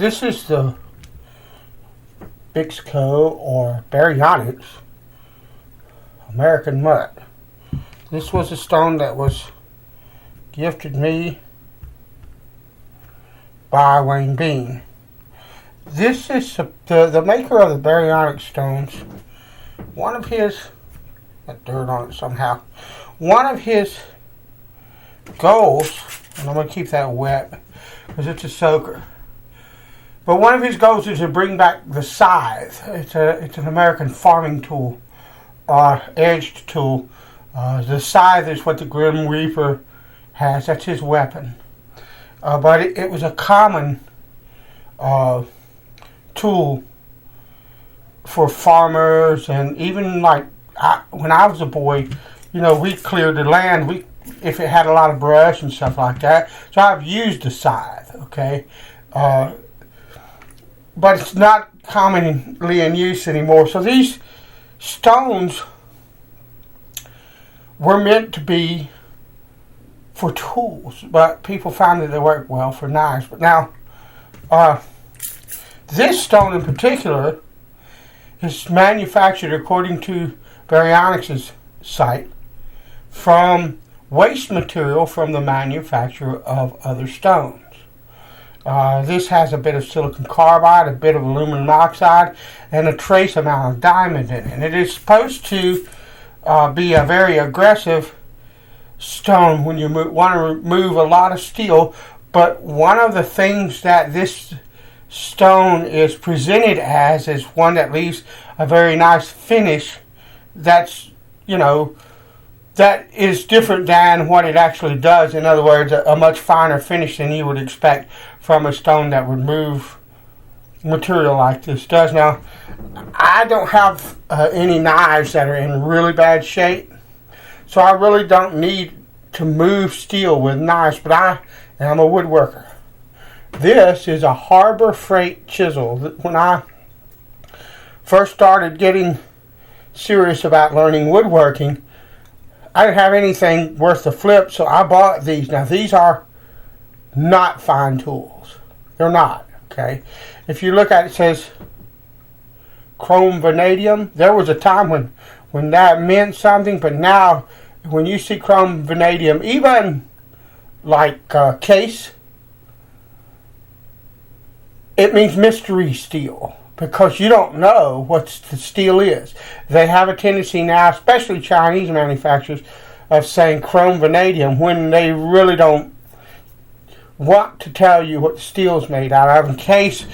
This is the Bixco or Baryonyx American Mutt. This was a stone that was gifted me by Wayne Bean. This is the maker of the Baryonyx stones. One of his, got dirt on it somehow. One of his goals, and I'm going to keep that wet because it's a soaker. But one of his goals is to bring back the scythe. It's an American farming tool, edged tool. The scythe is what the Grim Reaper has. That's his weapon. But it was a common tool for farmers, and even like when I was a boy, we cleared the land. If it had a lot of brush and stuff like that. So I've used the scythe. Okay. But it's not commonly in use anymore. So these stones were meant to be for tools, but people found that they work well for knives. But now, this stone in particular is manufactured, according to Baryonyx's site, from waste material from the manufacture of other stones. This has a bit of silicon carbide, a bit of aluminum oxide, and a trace amount of diamond in it. And it is supposed to be a very aggressive stone when you want to remove a lot of steel. But one of the things that this stone is presented as is one that leaves a very nice finish that's, that is different than what it actually does. In other words, a much finer finish than you would expect from a stone that would move material like this does. Now, I don't have any knives that are in really bad shape, so I really don't need to move steel with knives, but I am a woodworker. This is a Harbor Freight chisel. When I first started getting serious about learning woodworking, I didn't have anything worth the flip, so I bought these. Now, these are not fine tools. They're not, okay? If you look at it, it says chrome vanadium. There was a time when that meant something, but now when you see chrome vanadium, even like case, it means mystery steel, because you don't know what the steel is. They have a tendency now, especially Chinese manufacturers, of saying chrome vanadium when they really don't want to tell you what the steel is made out of. And case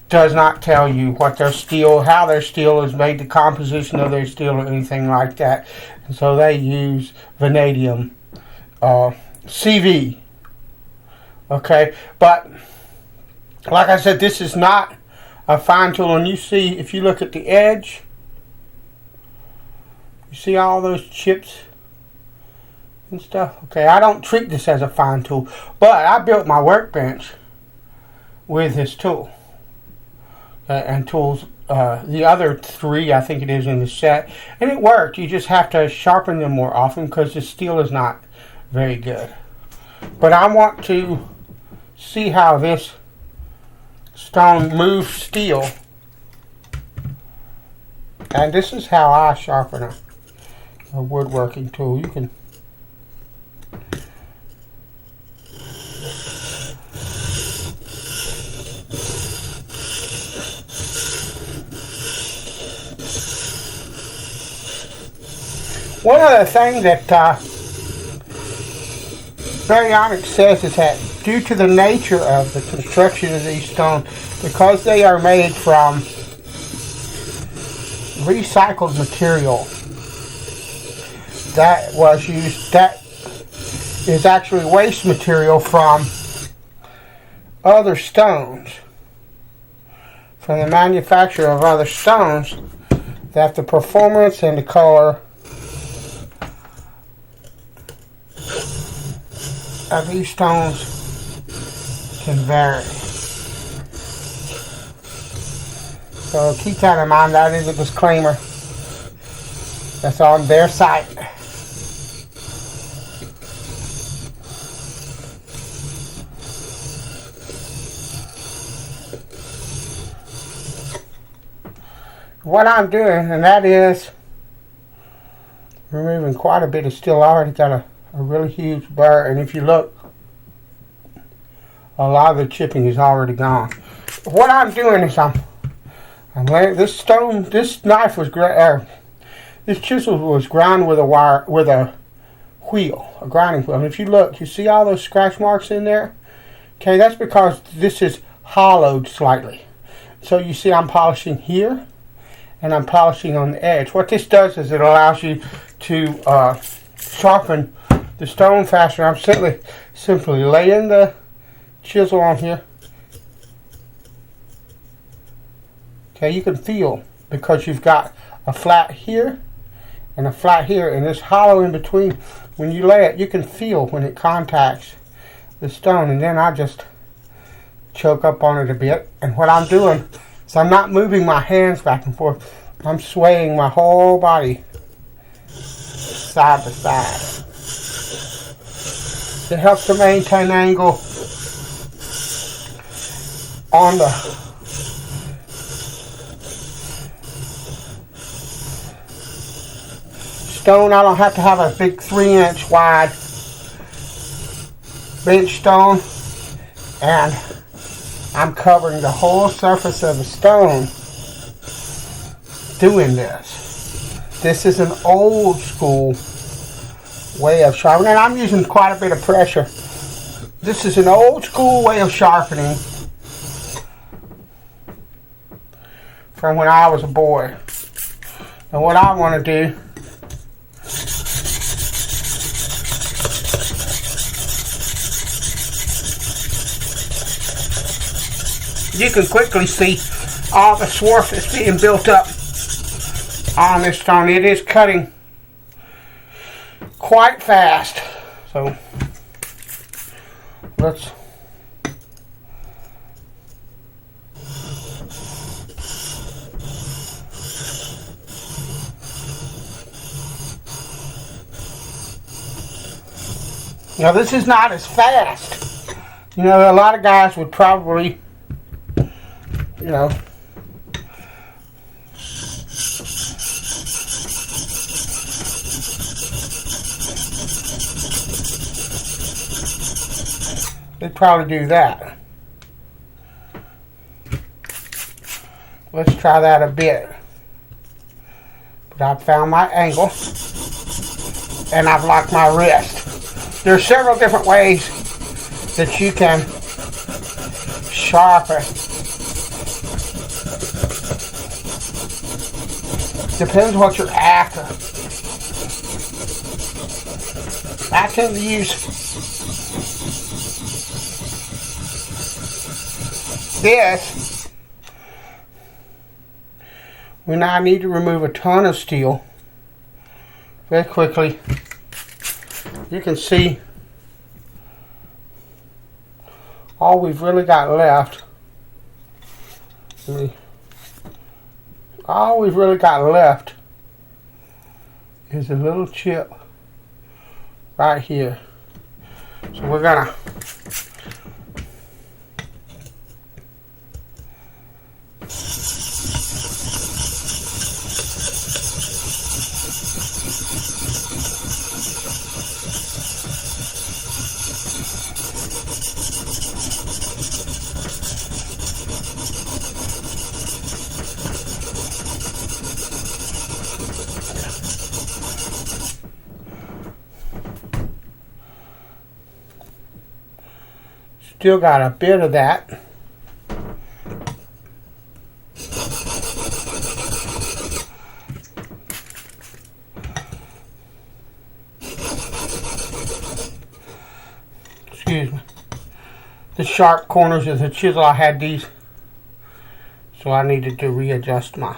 does not tell you what their steel, how their steel is made, the composition of their steel, or anything like that. And so they use vanadium, CV. Okay, but like I said, this is not a fine tool. And you see, if you look at the edge, you see all those chips and stuff. Okay, I don't treat this as a fine tool, but I built my workbench with this tool. And tools, the other three, I think it is in the set, and it worked. You just have to sharpen them more often because the steel is not very good. But I want to see how this stone moves steel, and this is how I sharpen a woodworking tool. You can one other thing that Baryonyx says is that due to the nature of the construction of these stones, because they are made from recycled material that was used, that is actually waste material from other stones, from the manufacture of other stones, that the performance and the color of these stones can vary. So keep that in mind. That is a disclaimer that's on their site. what I'm doing, and that is removing quite a bit of steel. I already got a really huge burr, and if you look, a lot of the chipping is already gone. What I'm doing is I'm laying this knife was this chisel was ground with a wheel, a grinding wheel. And if you look, you see all those scratch marks in there? Okay, that's because this is hollowed slightly. So you see I'm polishing here, and I'm polishing on the edge. What this does is it allows you to sharpen the stone faster. I'm simply laying the chisel on here. Okay, you can feel, because you've got a flat here and a flat here, and this hollow in between. When you lay it, you can feel when it contacts the stone, and then I just choke up on it a bit. And what I'm doing is I'm not moving my hands back and forth. I'm swaying my whole body side to side. It helps to maintain angle on the stone. I don't have to have a big 3-inch wide bench stone, and I'm covering the whole surface of the stone doing this. This is an old school way of sharpening, and I'm using quite a bit of pressure. This is an old school way of sharpening from when I was a boy. And what I want to do you can quickly see all the swarf that's being built up on this stone. It is cutting quite fast. So let's now this is not as fast. You know, a lot of guys would probably, you know, they'd probably do that. Let's try that a bit. But I've found my angle, and I've locked my wrist. There are several different ways that you can sharpen. Depends what you're after. I tend to use this when I need to remove a ton of steel very quickly. You can see all we've really got left. All we've really got left is a little chip right here. So we're gonna still got a bit of that. Excuse me. The sharp corners of the chisel, I had these, so I needed to readjust my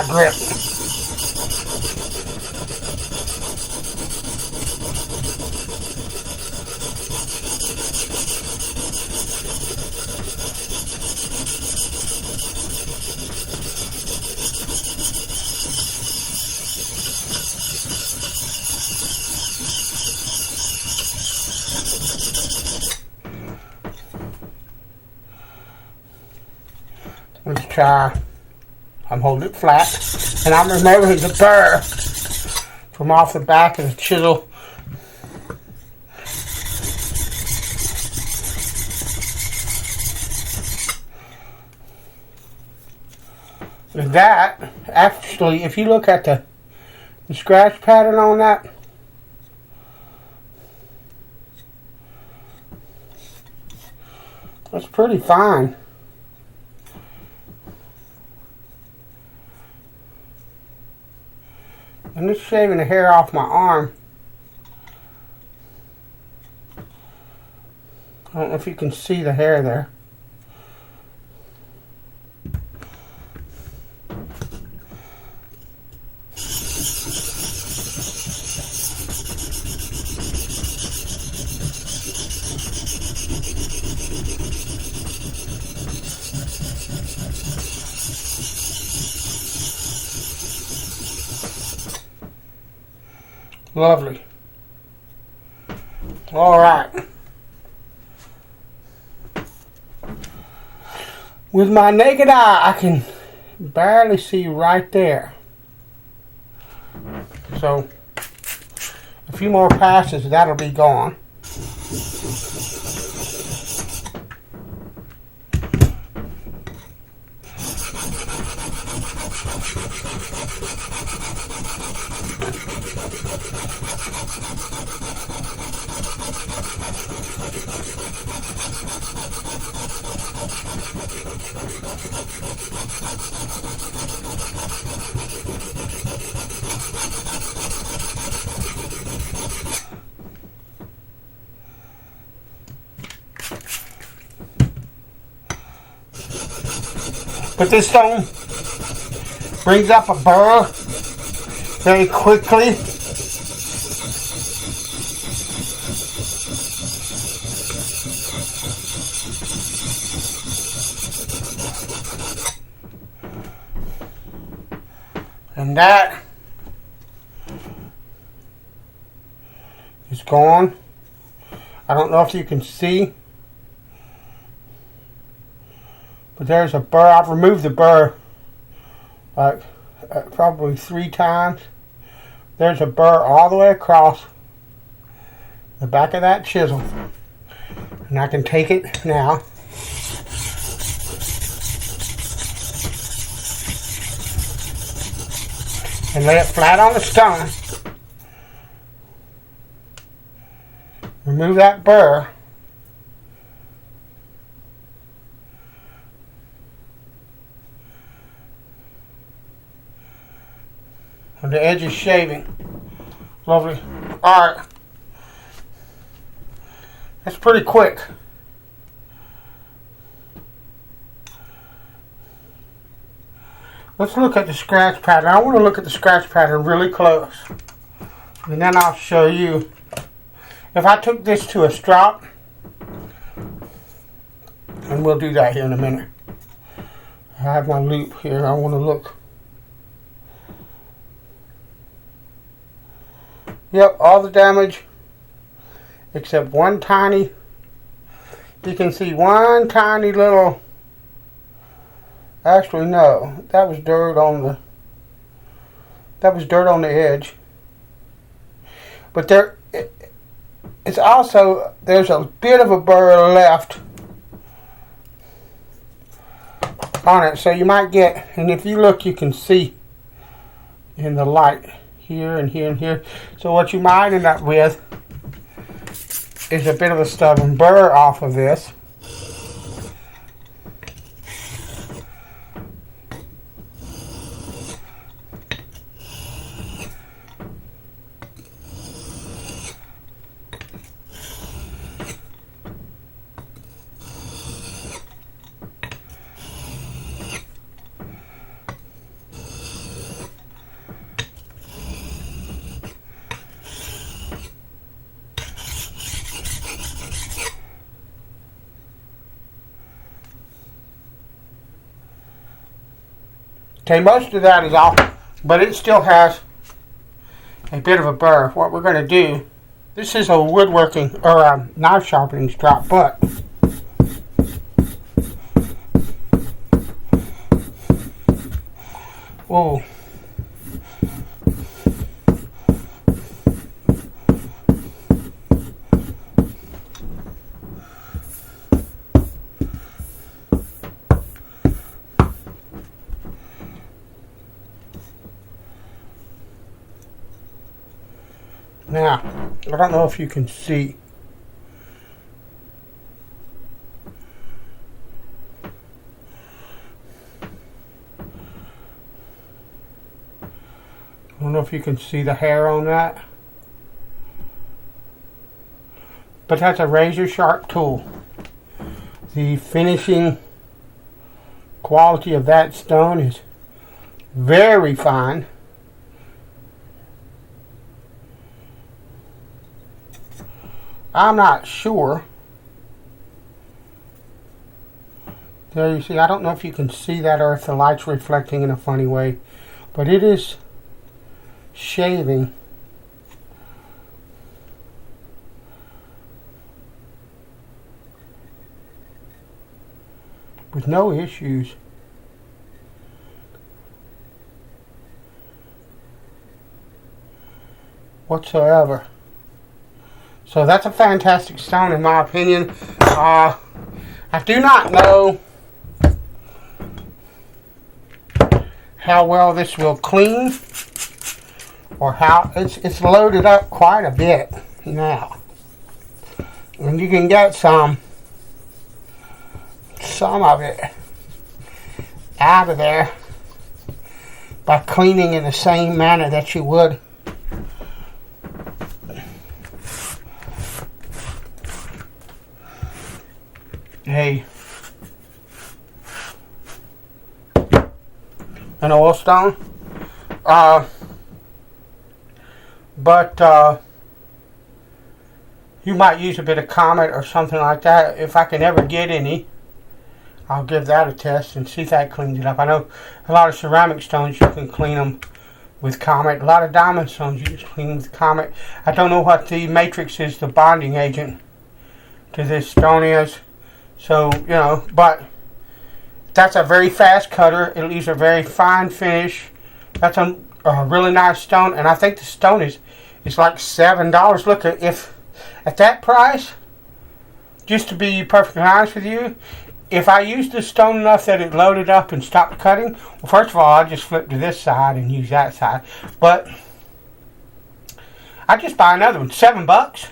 grip. I'm holding it flat, and I'm removing the burr from off the back of the chisel. And that, actually, if you look at the scratch pattern on that, that's pretty fine. I'm just shaving the hair off my arm. I don't know if you can see the hair there. Lovely. All right. With my naked eye, I can barely see right there. So, a few more passes, that'll be gone. But this stone brings up a burr very quickly. And that is gone. I don't know if you can see, but there's a burr. I've removed the burr like probably 3 times. There's a burr all the way across the back of that chisel. And I can take it now. And lay it flat on the stone. Remove that burr. And the edge is shaving. Lovely. Alright. That's pretty quick. Let's look at the scratch pattern. I want to look at the scratch pattern really close. And then I'll show you. If I took this to a strop, and we'll do that here in a minute. I have my loop here. I want to look. Yep, all the damage except one tiny. You can see one tiny little. Actually, no, that was dirt on the. That was dirt on the edge. But there, it's also there's a bit of a burr left on it, so you might get. And if you look, you can see in the light here and here and here. So what you might end up with is a bit of a stubborn burr off of this. Okay, most of that is off, but it still has a bit of a burr. What we're going to do, this is a woodworking or a knife sharpening strop, but Whoa. Now, I don't know if you can see. I don't know if you can see the hair on that. But that's a razor sharp tool. The finishing quality of that stone is very fine. I'm not sure. There you see, I don't know if you can see that or if the light's reflecting in a funny way, but it is shaving. With no issues. Whatsoever. So that's a fantastic stone in my opinion. I do not know how well this will clean or how it's loaded up quite a bit now. And you can get some of it out of there by cleaning in the same manner that you would an oil stone. But you might use a bit of Comet or something like that. If I can ever get any, I'll give that a test and see if that cleans it up. I know a lot of ceramic stones you can clean them with Comet. A lot of diamond stones you can clean with Comet. I don't know what the matrix is, the bonding agent to this stone is. So, you know, but that's a very fast cutter. It leaves a very fine finish. That's a really nice stone, and I think the stone is like $7. Look, if at that price, just to be perfectly honest with you, if I used the stone enough that it loaded up and stopped cutting, well, first of all, I'll just flip to this side and use that side. But I just buy another one, $7.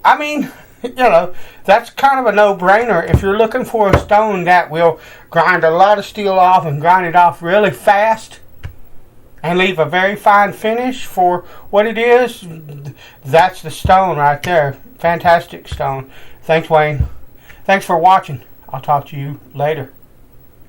I mean, you know, that's kind of a no-brainer. If you're looking for a stone that will grind a lot of steel off and grind it off really fast and leave a very fine finish for what it is, that's the stone right there. Fantastic stone. Thanks, Wayne. Thanks for watching. I'll talk to you later.